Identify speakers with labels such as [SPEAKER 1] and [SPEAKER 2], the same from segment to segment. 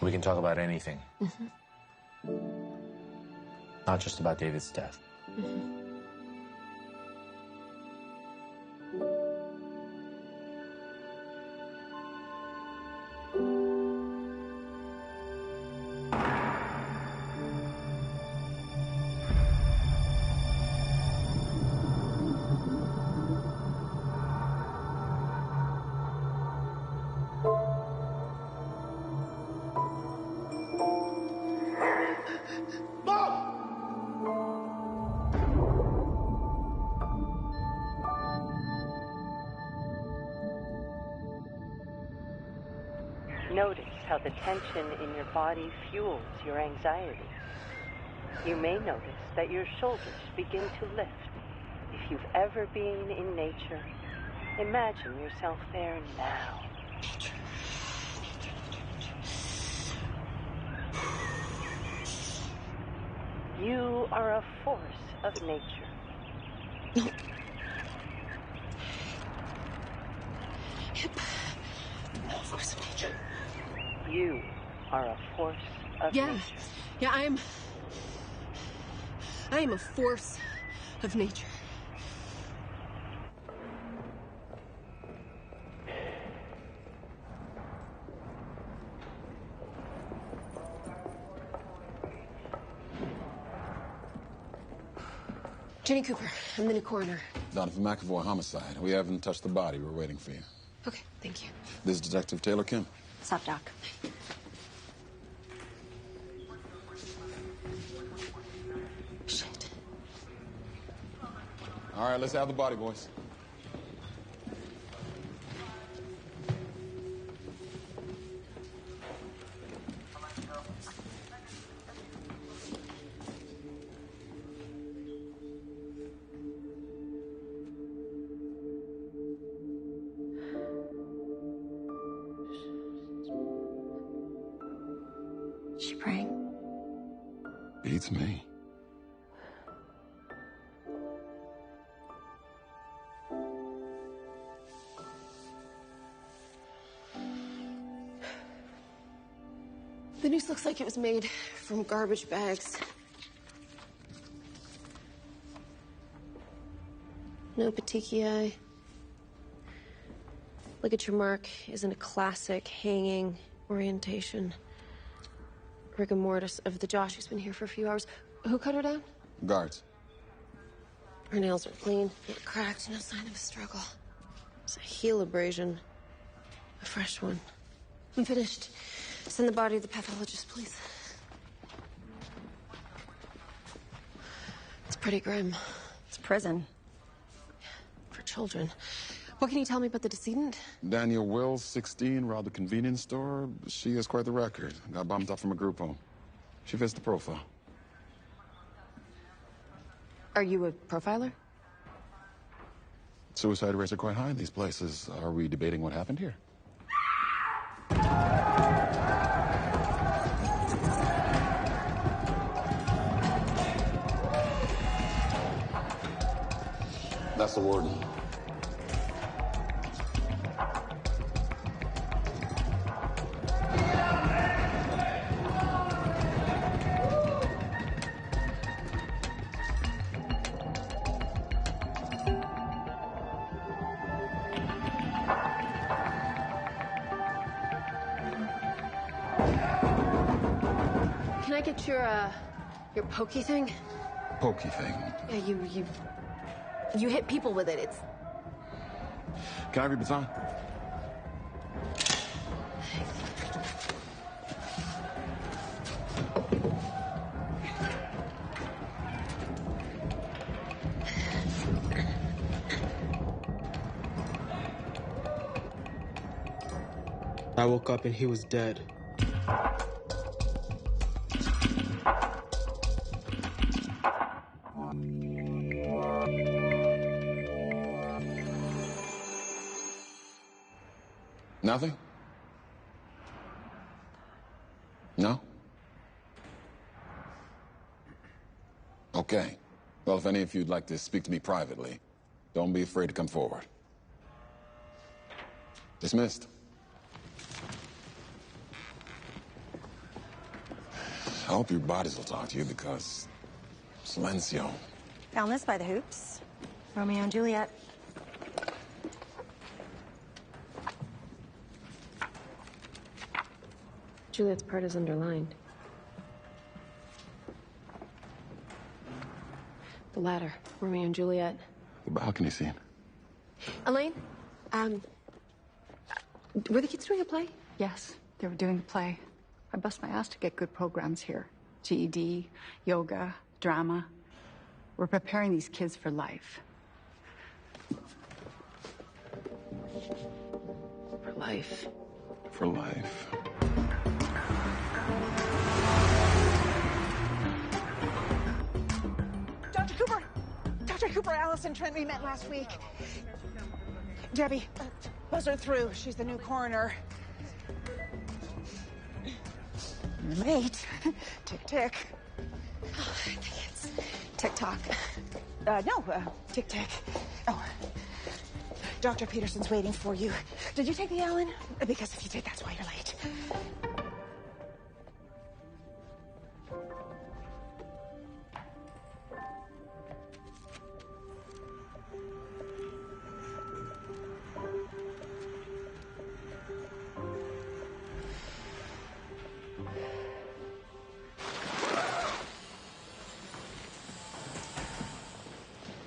[SPEAKER 1] We can talk about anything. Not just about David's death.
[SPEAKER 2] Notice how the tension in your body fuels your anxiety. You may notice that your shoulders begin to lift. If you've ever been in nature, imagine yourself there now. You are a force of nature.
[SPEAKER 3] Force of nature.
[SPEAKER 2] You are a force of nature.
[SPEAKER 3] Yeah, I am a force of nature. Jenny Cooper, I'm the new coroner.
[SPEAKER 4] Donovan McAvoy, homicide. We haven't touched the body. We're waiting for you.
[SPEAKER 3] Okay, thank you.
[SPEAKER 4] This is Detective Taylor Kim.
[SPEAKER 5] Sup, Doc?
[SPEAKER 3] Shit.
[SPEAKER 4] All right, let's have the body, boys.
[SPEAKER 5] She praying?
[SPEAKER 4] Beats me.
[SPEAKER 3] The noose looks like it was made from garbage bags. No petechiae. Ligature mark isn't a classic hanging orientation. Rigor mortis of the jaw. She's been here for a few hours. Who cut her down?
[SPEAKER 4] Guards.
[SPEAKER 3] Her nails are clean, not cracked, no sign of a struggle. It's a heel abrasion. A fresh one. I'm finished. Send the body to the pathologist, please. It's pretty grim.
[SPEAKER 5] It's prison.
[SPEAKER 3] For children. What can you tell me about the decedent?
[SPEAKER 4] Daniel Wills, 16, robbed a convenience store. She has quite the record. Got bumped up from a group home. She fits the profile.
[SPEAKER 3] Are you a profiler?
[SPEAKER 4] Suicide rates are quite high in these places. Are we debating what happened here? That's the warden.
[SPEAKER 3] Can I get your pokey thing?
[SPEAKER 4] Pokey thing.
[SPEAKER 3] Yeah, you hit people with it. It's...
[SPEAKER 4] Can I have your baton?
[SPEAKER 6] I woke up and he was dead.
[SPEAKER 4] Nothing? No? Okay. Well, if any of you'd like to speak to me privately, don't be afraid to come forward. Dismissed. I hope your bodies will talk to you because Silencio.
[SPEAKER 5] Found this by the hoops. Romeo and Juliet.
[SPEAKER 3] Juliet's part is underlined. The ladder, Romeo and Juliet.
[SPEAKER 4] The balcony scene.
[SPEAKER 3] Elaine, were the kids doing a play?
[SPEAKER 7] Yes, they were doing a play. I bust my ass to get good programs here. GED, yoga, drama. We're preparing these kids for life.
[SPEAKER 3] For life.
[SPEAKER 4] For life.
[SPEAKER 8] Dr. Cooper! Dr. Cooper, Allison Trent, we met last week. Debbie, buzz her through. She's the new coroner. You're late. Tick, tick.
[SPEAKER 3] Oh, I think it's TikTok.
[SPEAKER 8] No, tick, tick. Oh, Dr. Peterson's waiting for you. Did you take the Allen? Because if you did, that's why you're late.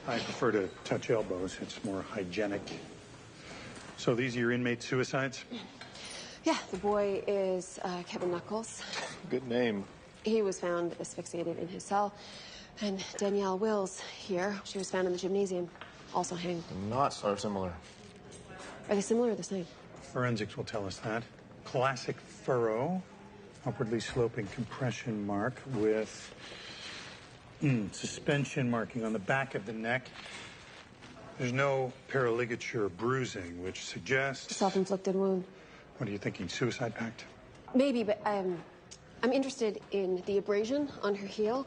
[SPEAKER 9] I prefer to touch elbows. It's more hygienic. So these are your inmate suicides?
[SPEAKER 3] Yeah, the boy is Kevin Knuckles.
[SPEAKER 10] Good name.
[SPEAKER 3] He was found asphyxiated in his cell. And Danielle Wills here, she was found in the gymnasium, also hanged.
[SPEAKER 10] Not so similar.
[SPEAKER 3] Are they similar or the same?
[SPEAKER 9] Forensics will tell us that. Classic furrow, upwardly sloping compression mark with suspension marking on the back of the neck. There's no paraligature bruising, which suggests...
[SPEAKER 3] Self-inflicted wound.
[SPEAKER 9] What are you thinking, suicide pact?
[SPEAKER 3] Maybe, but I'm interested in the abrasion on her heel.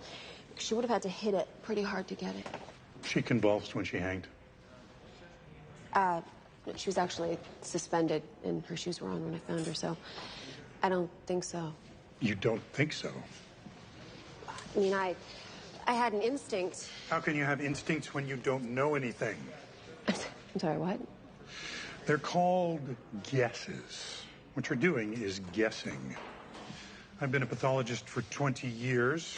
[SPEAKER 3] She would have had to hit it pretty hard to get it.
[SPEAKER 9] She convulsed when she hanged.
[SPEAKER 3] She was actually suspended and her shoes were on when I found her, so I don't think so.
[SPEAKER 9] You don't think so?
[SPEAKER 3] I mean, I had an instinct.
[SPEAKER 9] How can you have instincts when you don't know anything?
[SPEAKER 3] I'm sorry, what?
[SPEAKER 9] They're called guesses. What you're doing is guessing. I've been a pathologist for 20 years.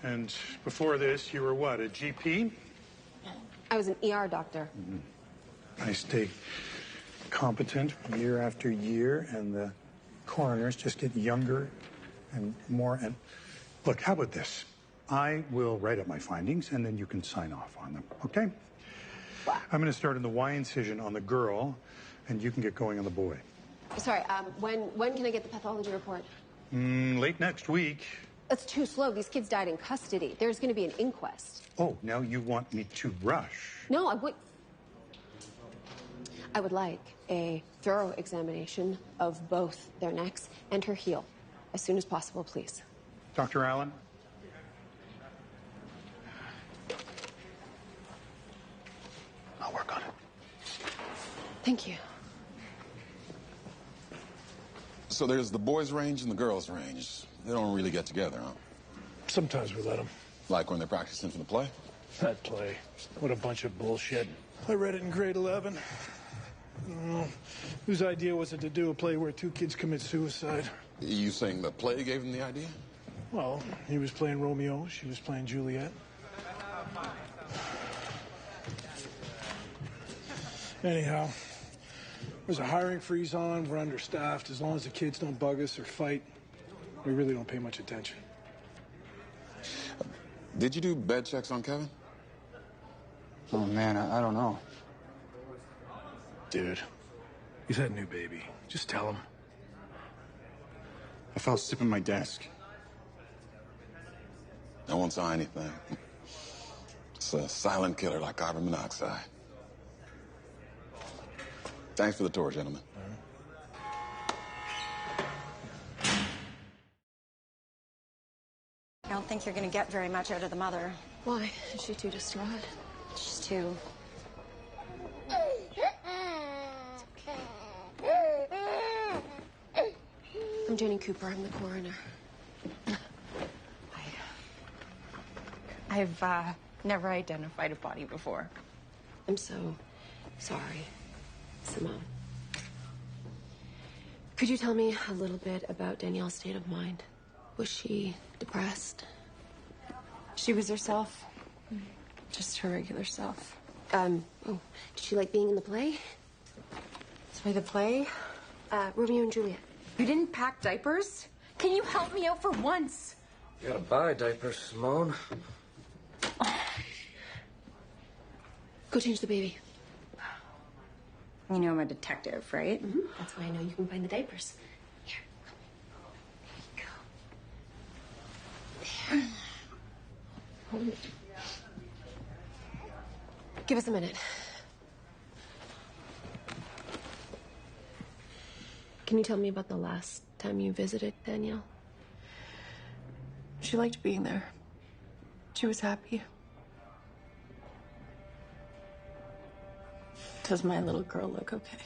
[SPEAKER 9] And before this, you were what, a GP?
[SPEAKER 3] I was an ER doctor.
[SPEAKER 9] I stay competent year after year, and the coroners just get younger and more. And look, how about this? I will write up my findings, and then you can sign off on them, okay? I'm going to start in the Y incision on the girl, and you can get going on the boy.
[SPEAKER 3] Sorry, when can I get the pathology report?
[SPEAKER 9] Late next week.
[SPEAKER 3] That's too slow. These kids died in custody. There's going to be an inquest.
[SPEAKER 9] Oh, now you want me to rush?
[SPEAKER 3] No, I would like a thorough examination of both their necks and her heel as soon as possible, please.
[SPEAKER 9] Dr. Allen?
[SPEAKER 10] I'll work on it.
[SPEAKER 3] Thank you.
[SPEAKER 4] So there's the boys' range and the girls' range. They don't really get together, huh?
[SPEAKER 10] Sometimes we let them.
[SPEAKER 4] Like when they're practicing for the play?
[SPEAKER 10] That play. What a bunch of bullshit. I read it in grade 11. Whose idea was it to do a play where two kids commit suicide?
[SPEAKER 4] You saying the play gave them the idea?
[SPEAKER 10] Well, he was playing Romeo, she was playing Juliet. Anyhow, there's a hiring freeze on, we're understaffed. As long as the kids don't bug us or fight, we really don't pay much attention.
[SPEAKER 4] Did you do bed checks on Kevin?
[SPEAKER 6] Oh, man, I don't know.
[SPEAKER 10] Dude, he's had a new baby. Just tell him.
[SPEAKER 4] I fell asleep at my desk. No one saw anything. It's a silent killer like carbon monoxide. Thanks for the tour, gentlemen.
[SPEAKER 5] I don't think you're going to get very much out of the mother.
[SPEAKER 3] Why? Is she too distraught?
[SPEAKER 5] She's too...
[SPEAKER 3] I'm Jenny Cooper. I'm the coroner.
[SPEAKER 5] I've never identified a body before.
[SPEAKER 3] I'm so sorry, Simone. Could you tell me a little bit about Danielle's state of mind? Was she depressed?
[SPEAKER 5] She was herself. Just her regular self.
[SPEAKER 3] Oh, did she like being in the play?
[SPEAKER 5] Sorry, the play?
[SPEAKER 3] Romeo and Juliet.
[SPEAKER 5] You didn't pack diapers? Can you help me out for once?
[SPEAKER 11] You gotta buy diapers, Simone.
[SPEAKER 3] Go change the baby.
[SPEAKER 5] You know I'm a detective, right?
[SPEAKER 3] Mm-hmm. That's why I know you can find the diapers. Here, come. There you go. There. Hold it. Give us a minute. Can you tell me about the last time you visited Danielle?
[SPEAKER 12] She liked being there. She was happy. Does my little girl look okay?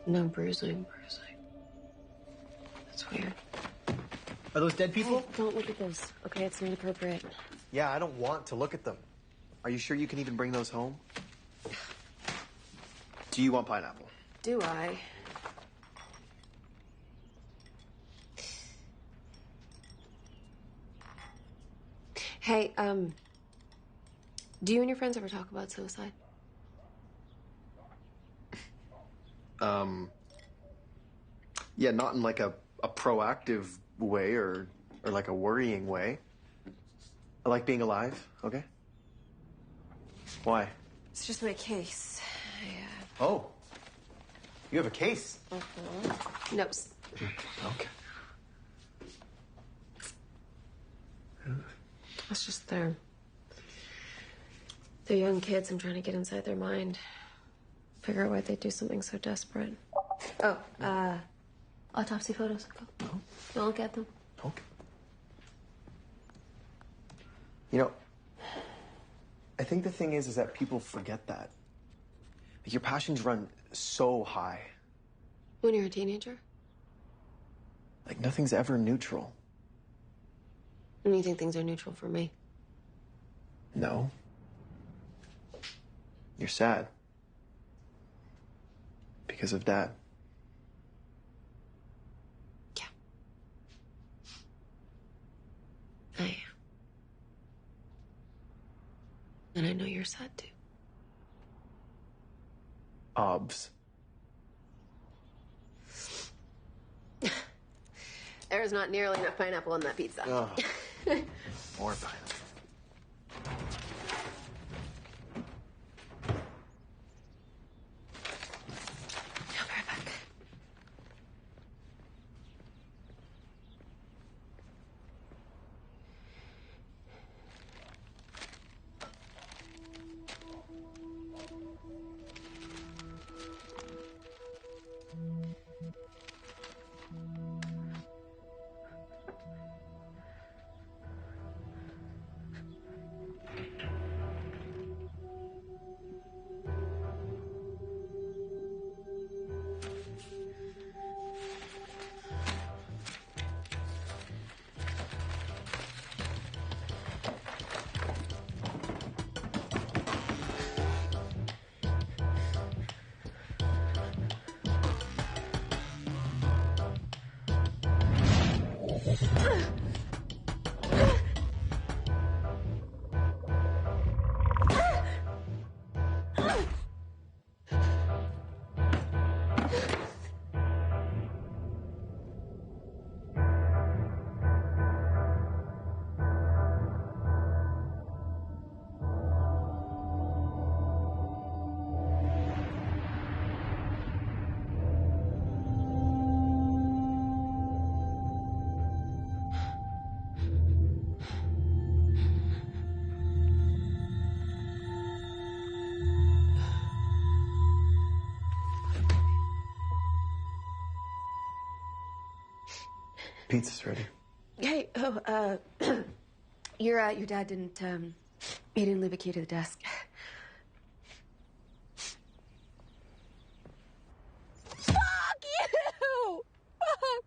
[SPEAKER 3] No bruising. That's weird.
[SPEAKER 13] Are those dead people?
[SPEAKER 3] Hey, don't look at those. Okay, it's not appropriate.
[SPEAKER 13] Yeah, I don't want to look at them. Are you sure you can even bring those home? Do you want pineapple?
[SPEAKER 3] Do I? Hey, do you and your friends ever talk about suicide?
[SPEAKER 13] Yeah, not in like a proactive way or like a worrying way. I like being alive, okay? Why?
[SPEAKER 3] It's just my case.
[SPEAKER 13] Oh, you have a case?
[SPEAKER 3] Mm-hmm. No.
[SPEAKER 13] Okay.
[SPEAKER 3] It's just they're young kids. I'm trying to get inside their mind. Figure out why they'd do something so desperate. Oh, autopsy photos. Go. I'll get them.
[SPEAKER 13] Okay. You know, I think the thing is that people forget that. Like, your passions run so high.
[SPEAKER 3] When you're a teenager?
[SPEAKER 13] Like, nothing's ever neutral.
[SPEAKER 3] And you think things are neutral for me?
[SPEAKER 13] No. You're sad. Because of Dad.
[SPEAKER 3] Yeah. I am. And I know you're sad too.
[SPEAKER 13] Obs.
[SPEAKER 3] There's not nearly enough pineapple on that pizza.
[SPEAKER 13] Oh. More pineapple.
[SPEAKER 3] I'll be right back.
[SPEAKER 13] Pizza's ready.
[SPEAKER 3] Hey, your dad didn't, he didn't leave a key to the desk. Fuck you! Fuck!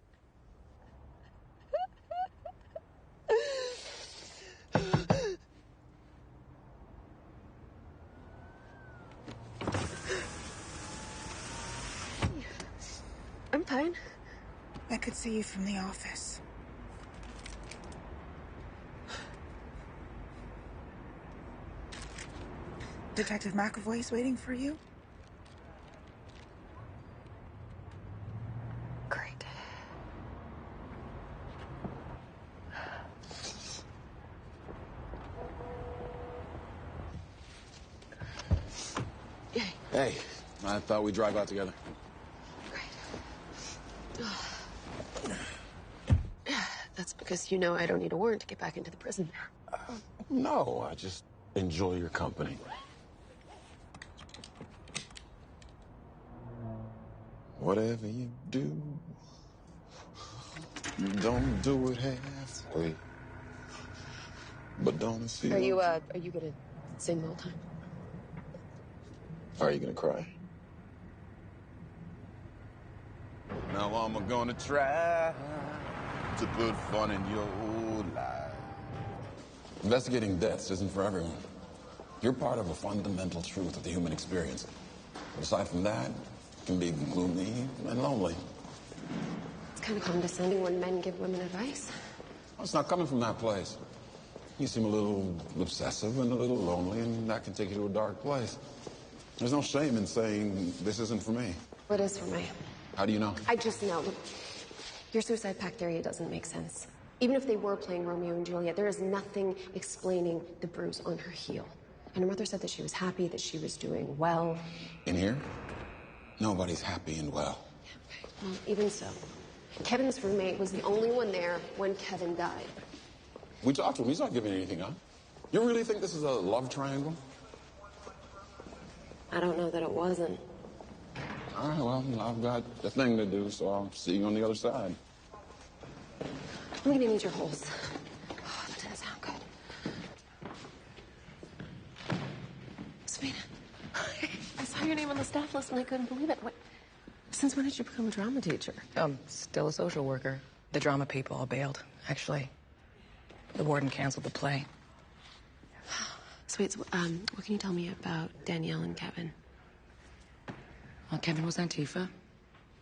[SPEAKER 3] I'm fine.
[SPEAKER 8] I could see you from the office. Detective McAvoy's waiting for you?
[SPEAKER 3] Great.
[SPEAKER 4] Hey, I thought we'd drive out together.
[SPEAKER 3] That's because you know I don't need a warrant to get back into the prison.
[SPEAKER 4] No, I just enjoy your company. Whatever you do, don't do it halfway. But don't feel.
[SPEAKER 3] Are you gonna sing the whole time?
[SPEAKER 4] Are you gonna cry? Now I'm gonna try to put fun in your life. Investigating deaths isn't for everyone. You're part of a fundamental truth of the human experience. But aside from that, it can be gloomy and lonely.
[SPEAKER 3] It's kind of condescending when men give women advice.
[SPEAKER 4] Well, it's not coming from that place. You seem a little obsessive and a little lonely, and that can take you to a dark place. There's no shame in saying, this isn't for me.
[SPEAKER 3] What is for me?
[SPEAKER 4] How do you know?
[SPEAKER 3] I just know. Your suicide pact theory doesn't make sense. Even if they were playing Romeo and Juliet, there is nothing explaining the bruise on her heel. And her mother said that she was happy, that she was doing well.
[SPEAKER 4] In here, nobody's happy and well.
[SPEAKER 3] Well, even so. Kevin's roommate was the only one there when Kevin died.
[SPEAKER 4] We talked to him. He's not giving anything up. You really think this is a love triangle?
[SPEAKER 3] I don't know that it wasn't.
[SPEAKER 4] All right, well, I've got a thing to do, so I'll see you on the other side.
[SPEAKER 3] I'm gonna need your holes. Oh, that doesn't sound good. Sabina, I saw your name on the staff list and I couldn't believe it. Since when did you become a drama teacher?
[SPEAKER 14] Still a social worker. The drama people all bailed, actually. The warden canceled the play.
[SPEAKER 3] So wait, what can you tell me about Danielle and Kevin?
[SPEAKER 14] Well, Kevin was Antifa,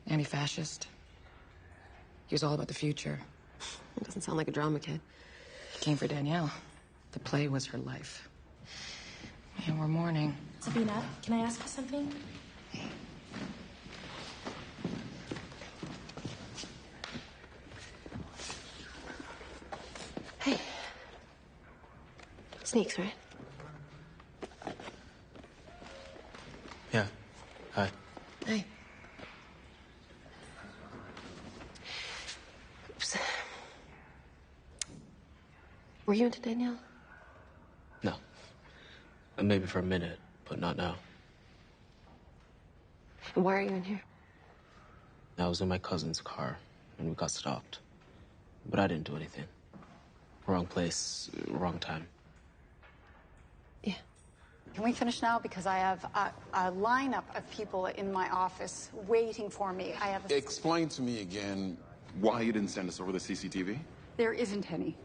[SPEAKER 14] anti-fascist. He was all about the future.
[SPEAKER 3] It doesn't sound like a drama kid.
[SPEAKER 14] He came for Danielle. The play was her life. And we're mourning.
[SPEAKER 15] Sabina, can I ask you something?
[SPEAKER 3] Hey. Sneaks, right?
[SPEAKER 1] Yeah. Hi.
[SPEAKER 3] Hey. Oops. Were you into Danielle?
[SPEAKER 1] No. Maybe for a minute, but not now.
[SPEAKER 3] And why are you in here?
[SPEAKER 1] I was in my cousin's car when we got stopped. But I didn't do anything. Wrong place, wrong time.
[SPEAKER 3] Yeah.
[SPEAKER 7] Can we finish now? Because I have a lineup of people in my office waiting for me. I have
[SPEAKER 4] Explain to me again why you didn't send us over the CCTV.
[SPEAKER 7] There isn't any.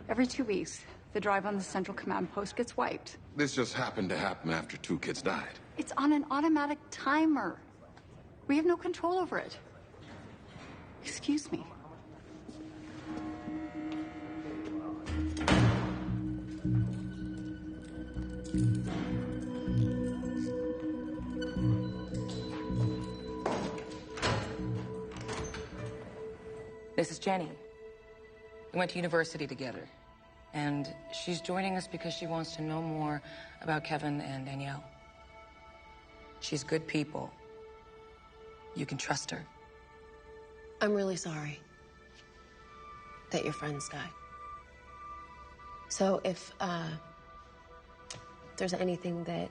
[SPEAKER 7] Every 2 weeks, the drive on the central command post gets wiped.
[SPEAKER 4] This just happened to happen after 2 kids died.
[SPEAKER 7] It's on an automatic timer. We have no control over it. Excuse me.
[SPEAKER 14] This is Jenny. We went to university together. And she's joining us because she wants to know more about Kevin and Danielle. She's good people. You can trust her.
[SPEAKER 3] I'm really sorry that your friends died. So if there's anything that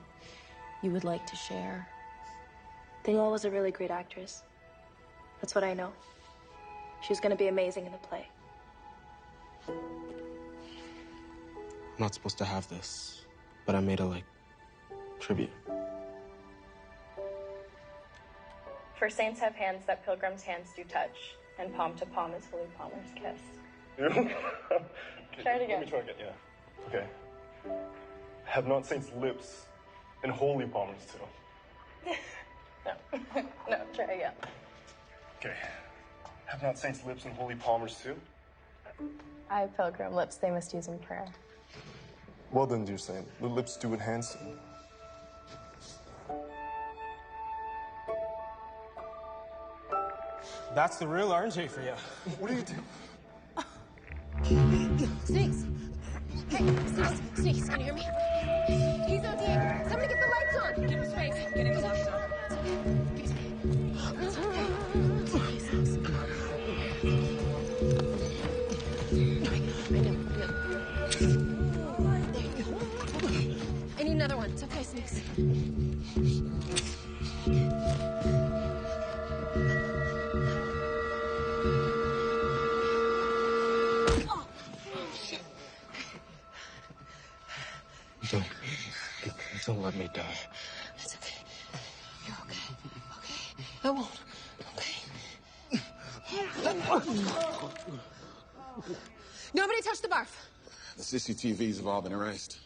[SPEAKER 3] you would like to share.
[SPEAKER 15] Danielle was a really great actress. That's what I know. She was going to be amazing in the play.
[SPEAKER 1] I'm not supposed to have this, but I made a, tribute.
[SPEAKER 15] For saints have hands that pilgrims' hands do touch, and palm to palm is holy palmer's kiss. Try it again.
[SPEAKER 16] Let me try again, yeah. Okay. Have not saints' lips and holy palmers too?
[SPEAKER 15] No, try again.
[SPEAKER 16] Okay. Have not saints' lips and holy palmers too?
[SPEAKER 15] I have pilgrim lips they must use in prayer.
[SPEAKER 16] Well done, dear saint. The lips do what hands do.
[SPEAKER 6] That's the real RJ for you.
[SPEAKER 16] What are you doing?
[SPEAKER 3] Snakes! Hey, Snakes, can you hear me? He's ODing. Somebody get the lights on! Give him space. Get him lights on. I need another one. It's okay, Snakes.
[SPEAKER 1] Don't let me die.
[SPEAKER 3] It's okay. You're okay. Okay. I won't. Okay. Nobody touch the barf.
[SPEAKER 4] The CCTVs have all been erased.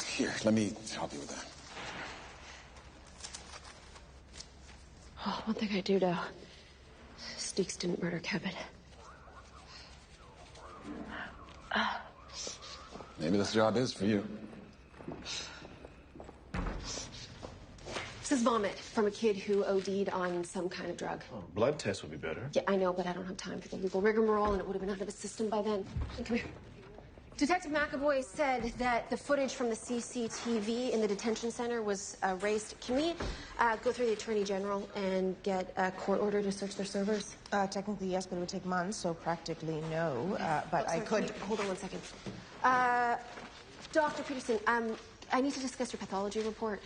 [SPEAKER 4] Here, let me help you with that.
[SPEAKER 3] Oh, one thing I do know. Steeks didn't murder Kevin.
[SPEAKER 4] Maybe this job is for you.
[SPEAKER 3] This is vomit from a kid who OD'd on some kind of drug.
[SPEAKER 17] Oh, blood test would be better.
[SPEAKER 3] Yeah, I know, but I don't have time for the legal rigmarole, and it would have been out of the system by then. Hey, come here. Detective McAvoy said that the footage from the CCTV in the detention center was erased. Can we go through the Attorney General and get a court order to search their servers?
[SPEAKER 8] Technically, yes, but it would take months, so practically no. But I could...
[SPEAKER 3] Hold on one second. Dr. Peterson, I need to discuss your pathology report.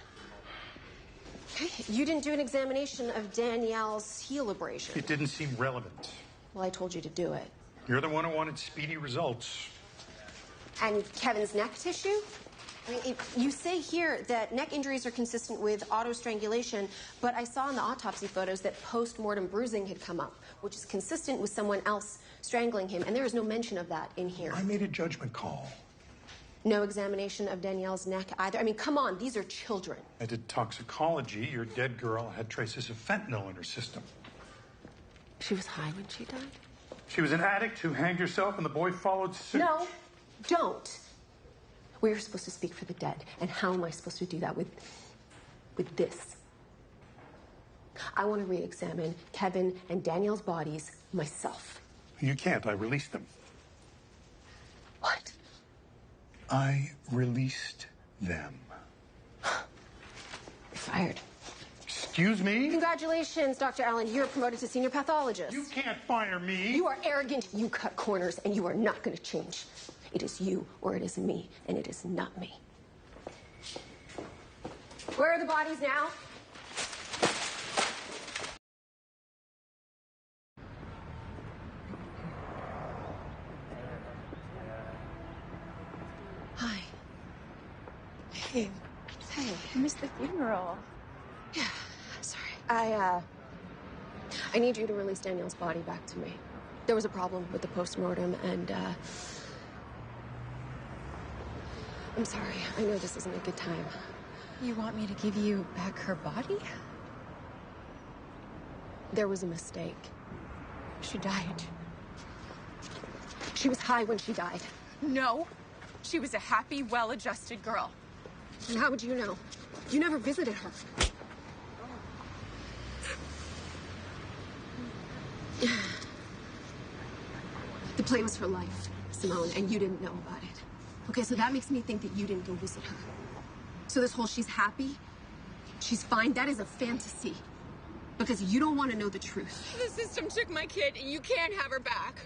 [SPEAKER 3] Okay. You didn't do an examination of Danielle's heel abrasion.
[SPEAKER 9] It didn't seem relevant.
[SPEAKER 3] Well, I told you to do it.
[SPEAKER 9] You're the one who wanted speedy results.
[SPEAKER 3] And Kevin's neck tissue? I mean, you say here that neck injuries are consistent with auto-strangulation, but I saw in the autopsy photos that post-mortem bruising had come up, which is consistent with someone else strangling him, and there is no mention of that in here.
[SPEAKER 9] I made a judgment call.
[SPEAKER 3] No examination of Danielle's neck either. I mean, come on, these are children.
[SPEAKER 9] I did toxicology. Your dead girl had traces of fentanyl in her system.
[SPEAKER 3] She was high when she died?
[SPEAKER 9] She was an addict who hanged herself, and the boy followed suit.
[SPEAKER 3] No, don't. We were supposed to speak for the dead, and how am I supposed to do that with this? I want to re-examine Kevin and Danielle's bodies myself.
[SPEAKER 9] You can't. I released them.
[SPEAKER 3] What?
[SPEAKER 9] I released them.
[SPEAKER 3] You're fired.
[SPEAKER 9] Excuse me?
[SPEAKER 3] Congratulations, Dr. Allen. You're promoted to senior pathologist.
[SPEAKER 9] You can't fire me.
[SPEAKER 3] You are arrogant. You cut corners, and you are not going to change. It is you, or it is me, and it is not me. Where are the bodies now? Hi.
[SPEAKER 5] Hey. Hey, I missed the funeral.
[SPEAKER 3] Yeah, sorry. I need you to release Danielle's body back to me. There was a problem with the post-mortem, and, I'm sorry. I know this isn't a good time.
[SPEAKER 5] You want me to give you back her body?
[SPEAKER 3] There was a mistake.
[SPEAKER 5] She died.
[SPEAKER 3] She was high when she died.
[SPEAKER 5] No. She was a happy, well-adjusted girl.
[SPEAKER 3] And how would you know? You never visited her. The play was for life, Simone, and you didn't know about it. Okay, so that makes me think that you didn't go visit her. So this whole she's happy, she's fine, that is a fantasy. Because you don't want to know the truth.
[SPEAKER 5] The system took my kid, and you can't have her back.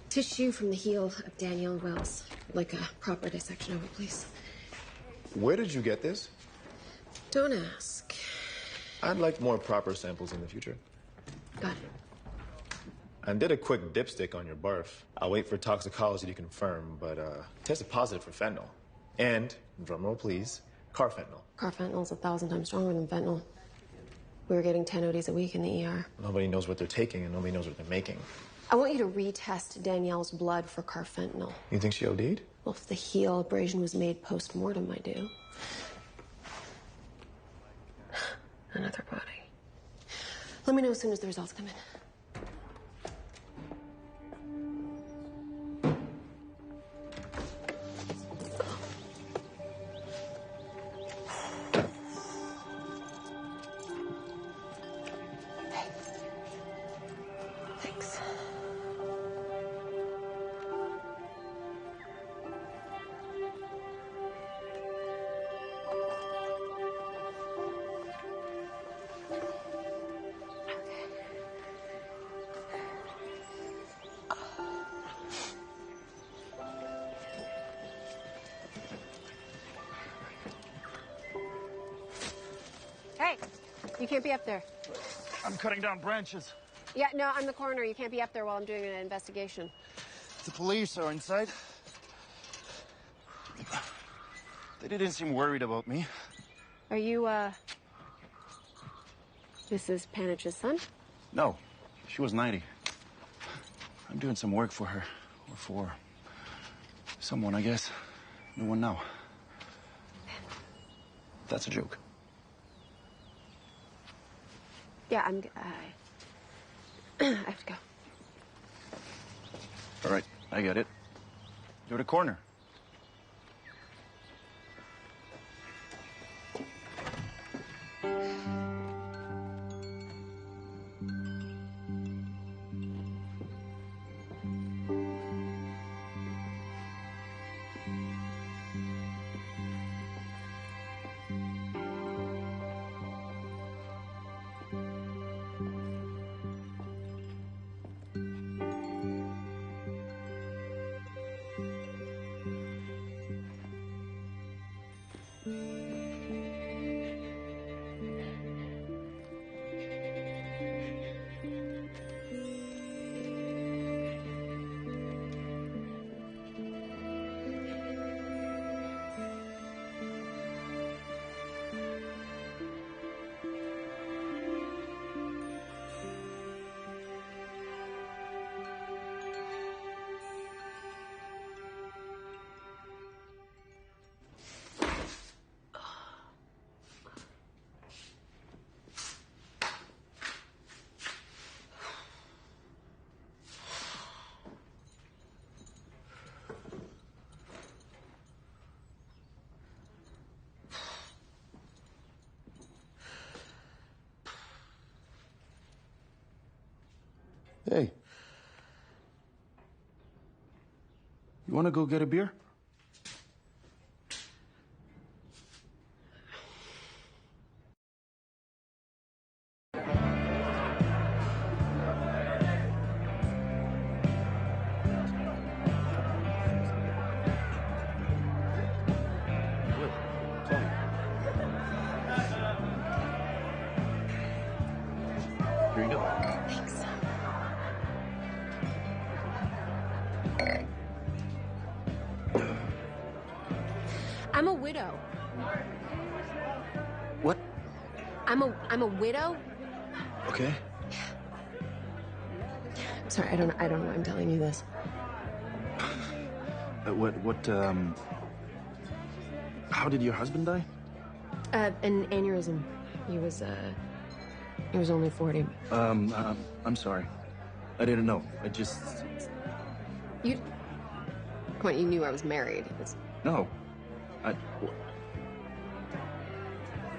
[SPEAKER 3] Tissue from the heel of Danielle Wells. Like a proper dissection of it, please.
[SPEAKER 17] Where did you get this?
[SPEAKER 3] Don't ask.
[SPEAKER 17] I'd like more proper samples in the future.
[SPEAKER 3] Got it.
[SPEAKER 17] I did a quick dipstick on your barf. I'll wait for toxicology to confirm, but tested positive for fentanyl. And, drumroll please, carfentanil.
[SPEAKER 3] Carfentanil's 1,000 times stronger than fentanyl. We were getting 10 ODs a week in the ER.
[SPEAKER 17] Nobody knows what they're taking and nobody knows what they're making.
[SPEAKER 3] I want you to retest Danielle's blood for carfentanil.
[SPEAKER 17] You think she OD'd?
[SPEAKER 3] Well, if the heel abrasion was made post-mortem, I do. Another body. Let me know as soon as the results come in. Hey, you can't be up there.
[SPEAKER 18] I'm cutting down branches.
[SPEAKER 3] Yeah, no, I'm the coroner. You can't be up there while I'm doing an investigation.
[SPEAKER 18] The police are inside. They didn't seem worried about me.
[SPEAKER 3] Are you, Mrs. Panich's son?
[SPEAKER 18] No, she was 90. I'm doing some work for her, or for someone, I guess. No one now. That's a joke.
[SPEAKER 3] Yeah, I have to go.
[SPEAKER 18] All right, I get it. You're the coroner. Hey. You want to go get a beer? Here you go.
[SPEAKER 3] Thanks. I'm a widow.
[SPEAKER 18] What?
[SPEAKER 3] I'm a widow.
[SPEAKER 18] Okay.
[SPEAKER 3] I'm sorry, I don't know why I'm telling you this.
[SPEAKER 18] How did your husband die?
[SPEAKER 3] An aneurysm. He was only 40.
[SPEAKER 6] I'm sorry. I didn't know. I just...
[SPEAKER 3] You... What, you knew I was married?
[SPEAKER 6] No.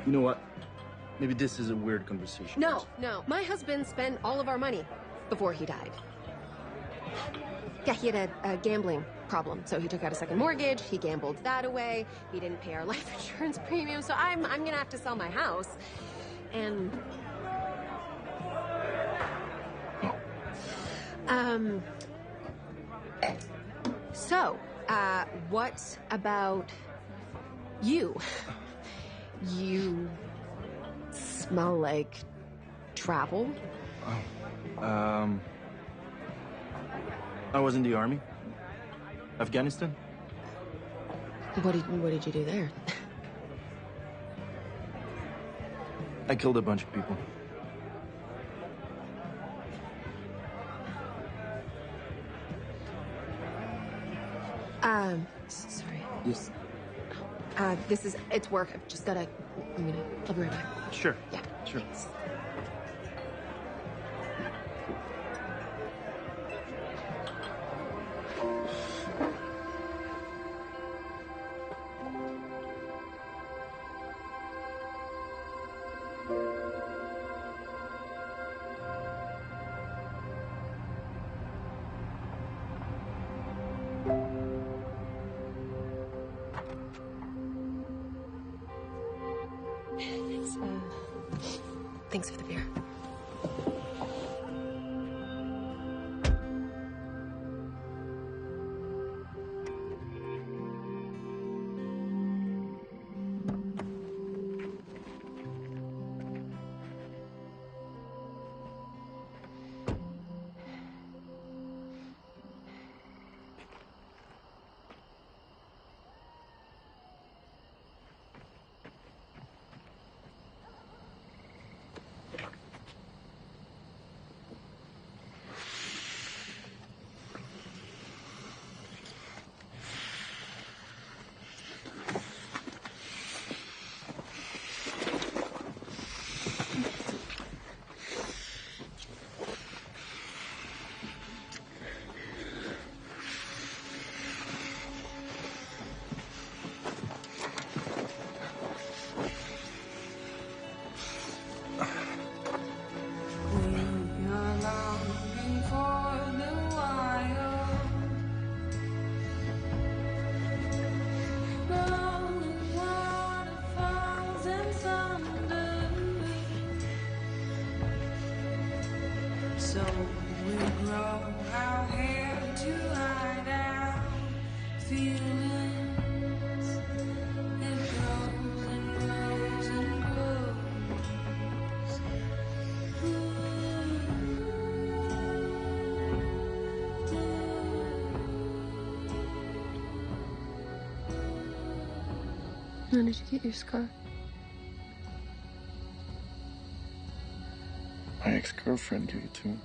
[SPEAKER 6] You know what? Maybe this is a weird conversation.
[SPEAKER 3] No. My husband spent all of our money before he died. Yeah, he had a gambling problem, so he took out a second mortgage, he gambled that away, he didn't pay our life insurance premium, so I'm gonna have to sell my house. And... So, what about you? You smell like travel?
[SPEAKER 6] I was in the army. Afghanistan.
[SPEAKER 3] What did you do there?
[SPEAKER 6] I killed a bunch of people.
[SPEAKER 3] Sorry.
[SPEAKER 6] Yes.
[SPEAKER 3] It's work. I'll be right back.
[SPEAKER 6] Sure.
[SPEAKER 3] Yeah.
[SPEAKER 6] Sure.
[SPEAKER 3] Thanks for the beer.
[SPEAKER 19] So we grow our hair to hide our feelings. It grows and grows and grows.
[SPEAKER 3] When did you get your scar?
[SPEAKER 6] My ex-girlfriend gave it to me.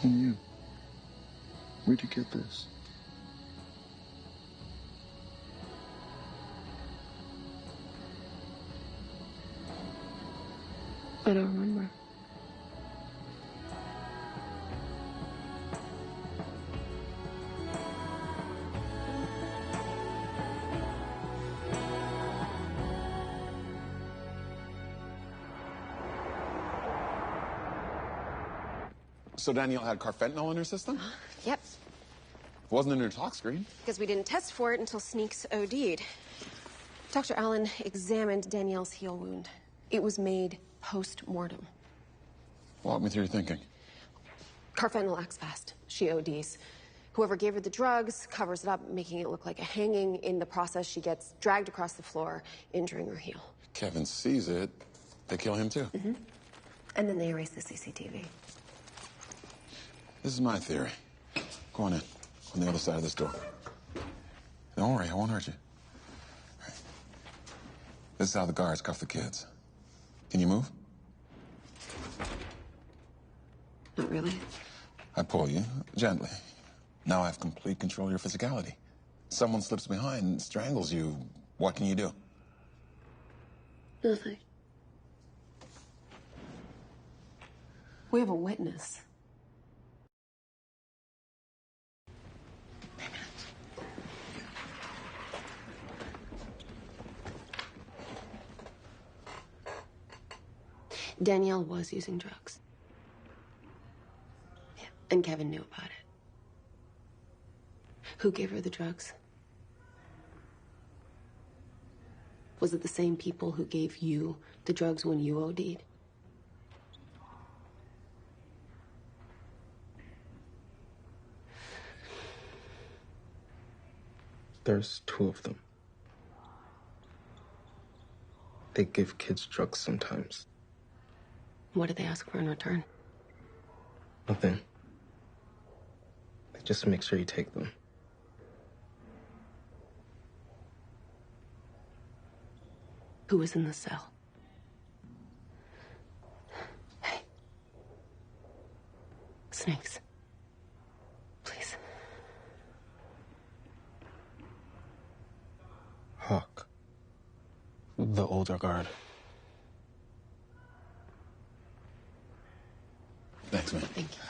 [SPEAKER 6] And you? Where'd you get this?
[SPEAKER 3] I don't remember.
[SPEAKER 4] So Danielle had carfentanil in her system?
[SPEAKER 3] Yep,
[SPEAKER 4] It wasn't in her talk screen.
[SPEAKER 3] because we didn't test for it until Sneaks OD'd. Dr. Allen examined Danielle's heel wound. It was made post-mortem.
[SPEAKER 4] Walk me through your thinking.
[SPEAKER 3] Carfentanil acts fast. She ODs. Whoever gave her the drugs covers it up, making it look like a hanging. In the process, she gets dragged across the floor, injuring her heel.
[SPEAKER 4] Kevin sees it. They kill him too.
[SPEAKER 3] And then they erase the CCTV.
[SPEAKER 4] This is my theory. Go on in. On the other side of this door. Don't worry, I won't hurt you. All right. This is how the guards cuff the kids. Can you move?
[SPEAKER 3] Not really.
[SPEAKER 4] I pull you gently. Now I have complete control of your physicality. Someone slips behind and strangles you. What can you do?
[SPEAKER 3] Nothing. We have a witness. Danielle was using drugs. Yeah, and Kevin knew about it. Who gave her the drugs? Was it the same people who gave you the drugs when you OD'd?
[SPEAKER 1] There's two of them. They give kids drugs sometimes.
[SPEAKER 3] What did they ask for in return?
[SPEAKER 1] Nothing. They just make sure you take them.
[SPEAKER 3] Who was in the cell? Hey. Snakes. Please.
[SPEAKER 1] Hawk. The older guard.
[SPEAKER 4] Thanks, man.
[SPEAKER 3] Thank you.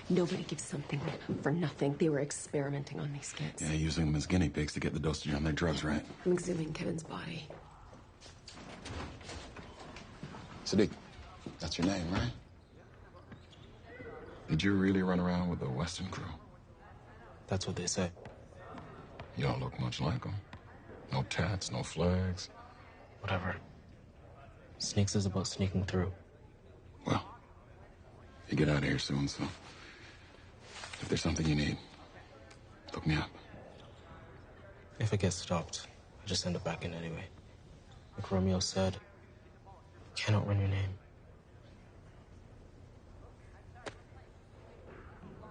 [SPEAKER 3] Nobody gives something for nothing. They were experimenting on these kids.
[SPEAKER 4] Yeah, using them as guinea pigs to get the dosage on their drugs, right?
[SPEAKER 3] I'm exhuming Kevin's body.
[SPEAKER 4] Sadiq, that's your name, right? Did you really run around with the Western crew?
[SPEAKER 1] That's what they say.
[SPEAKER 4] You don't look much like them. No tats, no flags.
[SPEAKER 1] Whatever. Sneaks is about sneaking through.
[SPEAKER 4] Well, you get out of here soon, so if there's something you need, look me up.
[SPEAKER 1] If it gets stopped, I just end up back in anyway. Like Romeo said, you can't outrun your name.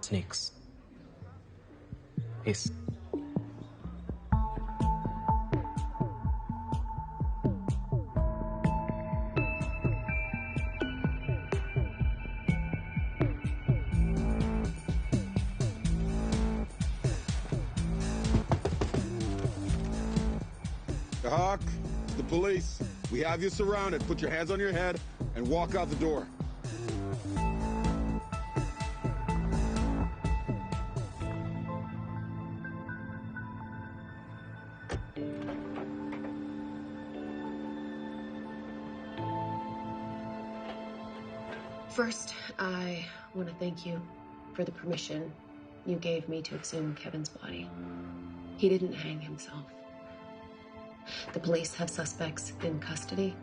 [SPEAKER 1] Sneaks. Peace.
[SPEAKER 20] Hawk, the police. We have you surrounded. Put your hands on your head and walk out the door.
[SPEAKER 3] First, I want to thank you for the permission you gave me to exhume Kevin's body. He didn't hang himself. The police have suspects in custody,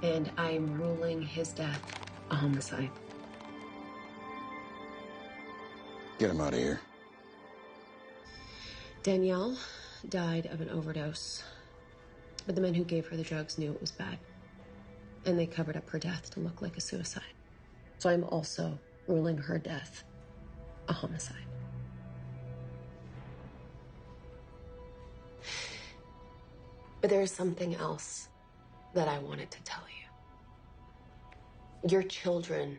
[SPEAKER 3] and I am ruling his death a homicide.
[SPEAKER 4] Get him out of here.
[SPEAKER 3] Danielle died of an overdose, but the men who gave her the drugs knew it was bad, and they covered up her death to look like a suicide. So I'm also ruling her death a homicide. But there is something else that I wanted to tell you. Your children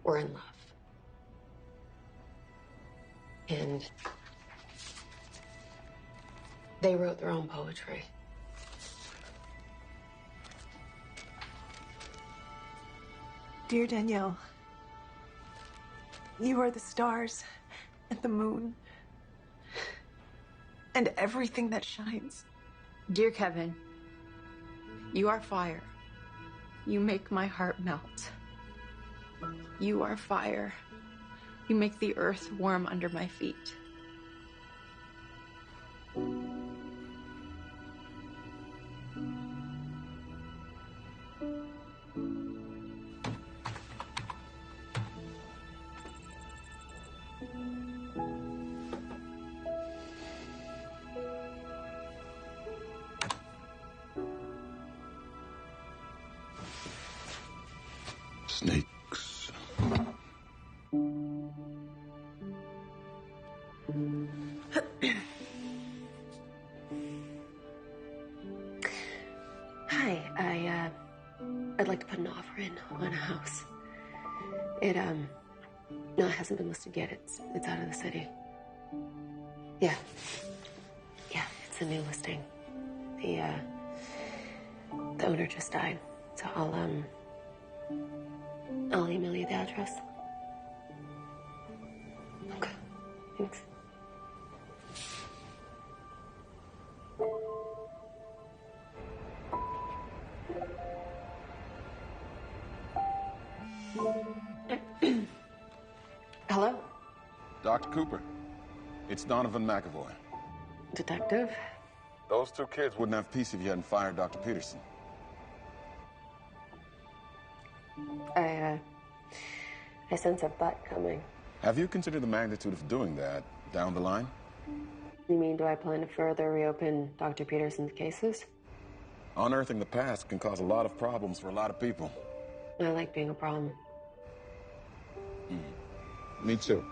[SPEAKER 3] were in love. And they wrote their own poetry.
[SPEAKER 12] Dear Danielle, you are the stars and the moon and everything that shines.
[SPEAKER 7] Dear Kevin, you are fire. You make my heart melt. You are fire. You make the earth warm under my feet.
[SPEAKER 4] Snakes.
[SPEAKER 3] Hi, I'd like to put an offer in on a house. No, it hasn't been listed yet. It's out of the city. Yeah. Yeah, it's a new listing. The owner just died. So I'll email you the address. Okay, thanks. Hello?
[SPEAKER 20] Dr. Cooper, it's Donovan McAvoy.
[SPEAKER 3] Detective?
[SPEAKER 20] Those two kids wouldn't have peace if you hadn't fired Dr. Peterson.
[SPEAKER 3] I sense a butt coming.
[SPEAKER 20] Have you considered the magnitude of doing that down the line?
[SPEAKER 3] You mean, do I plan to further reopen Dr. Peterson's cases?
[SPEAKER 20] Unearthing the past can cause a lot of problems for a lot of people.
[SPEAKER 3] I like being a problem.
[SPEAKER 20] Me too.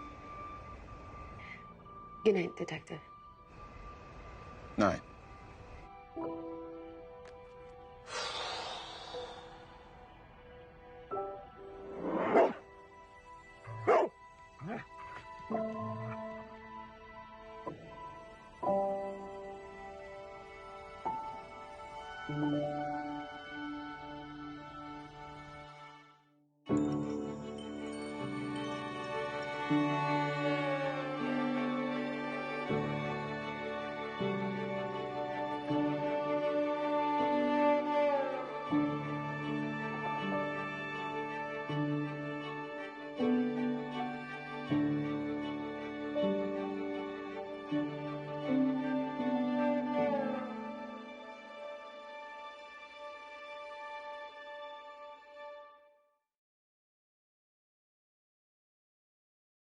[SPEAKER 3] Good night, Detective.
[SPEAKER 20] Night.